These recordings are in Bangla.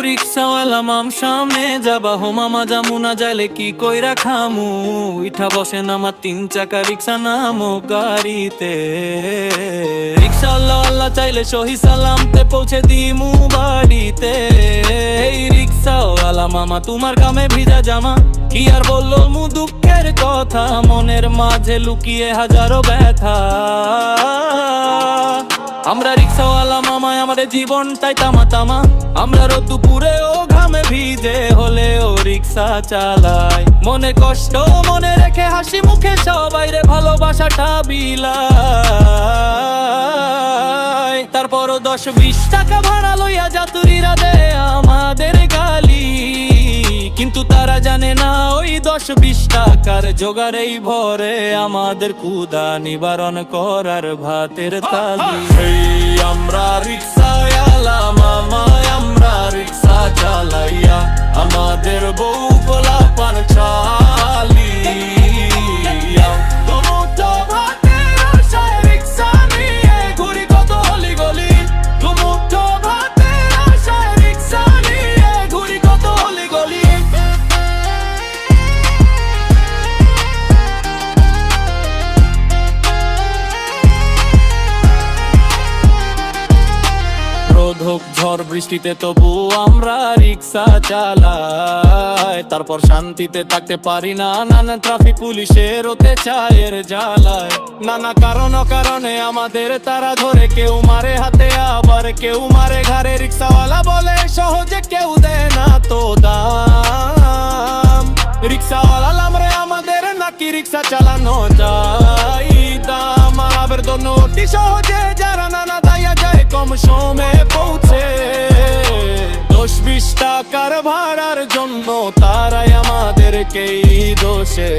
রিক্সাওয়ালা মাম সামনে যাবা হো মামা জামুনা যাইলে কি কইরা খামু ইঠা বসেন আমার 3 চাকা রিক্সা নামো গাড়িতে রিক্সাওয়ালা আল্লাহ চাইলে সহি সালামতে পৌঁছে দিমু বাড়িতে এই রিক্সাওয়ালা মামা তোমার গামে ভিজা জামা কি আর বললো মু দুঃখের কথা মনের মাঝে লুকিয়ে হাজারো ব্যথা আমরা রিক্সাওয়ালা মামায় আমাদের জীবনটাই তামা তামা আমরা দুপুরে ও ঘামে ভিজে হলেও রিক্সা চালাই মনে কষ্ট মনে রেখে হাসি মুখে সবাই রে ভালোবাসাটা বিলাই তারপরও 10-20 টাকা ভাড়া লইয়া যাত্রীরা দেয় আমাদের গালি কিন্তু তারা জানে না ওই 10-20 টাকার জোগাড়েই ভরে আমাদের ক্ষুধা নিবারণ করার ভাতের থালি আমরা রিক্সাওয়ালা মামা আমরা রিক্সা চালাইয়া আমাদের বউ পোলাপান চালিয়া দুমুঠো ভাতের আশায় রিক্সা নিয়ে ঘুরি কত অলি গলি দুমুঠো ভাতের আশায় রিক্সা নিয়ে ঘুরি কত অলি গলি হোক ঝড় বৃষ্টিতে তবু আমরা রিক্সা চালাই তারপর শান্তিতে থাকতে পারি না নানা ট্রাফিক পুলিশের ওতে চায়ের জ্বালায় নানা কারণে আমাদের তারা ধরে কেউ মারে হাতে আবার কেউ মারে ঘাড়ে রিক্সাওয়ালা বলে সহজে কেউ দেয় না তো দাম রিক্সাওয়ালা লামরে আমাদের নাকি রিক্সা চালানো যায় দাম আবেদন অতি সহজে যারা নানা দায়া যায় কম সময়ে পৌঁছে 10-20 টাকার ভাড়ার জন্য তারাই আমাদেরকেই দোষে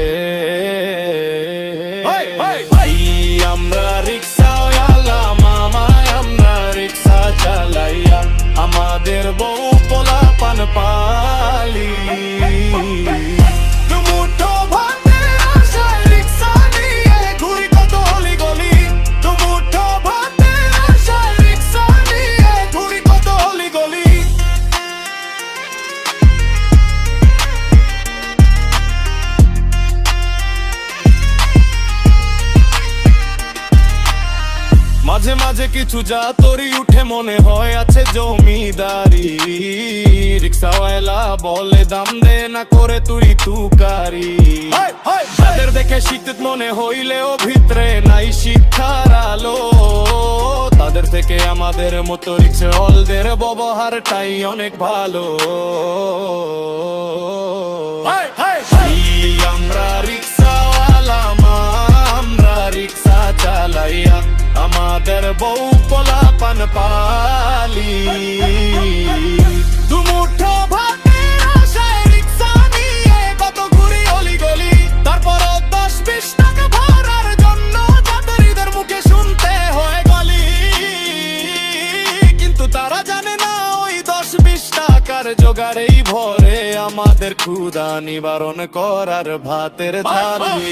আমরা রিক্সাওয়ালা মামা আমরা রিক্সা চালাইয়া আমাদের বউ পোলাপান পালি মাঝে মাঝে কিছু যা তোরই উঠে মনে হয় আছে জমিদারি রিক্সাওয়ালা বলে দাম দে না করে তুই তুকারি তাদের দেখে শিক্ষিত মনে হইলেও ভিতরে নাই শিক্ষার আলো তাদের থেকে আমাদের মতো রিক্সাওয়ালাদের ব্যবহারটাই অনেক ভালো আমরা রিক্সাওয়ালা আমরা রিক্সা চালাইয়া আমাদের বউ পোলাপান পালি দুমুঠো ভাতের আশায় রিক্সা নিয়ে কত ঘুরি অলি গলি তারপর 10-20 টাকা ভাড়ার জন্য যাত্রীদের মুখে শুনতে হয় গালি কিন্তু তারা জানে না ওই 10-20 টাকার জোগাড়েই ভরে আমাদের ক্ষুধা নিবারণ করার ভাতের থালি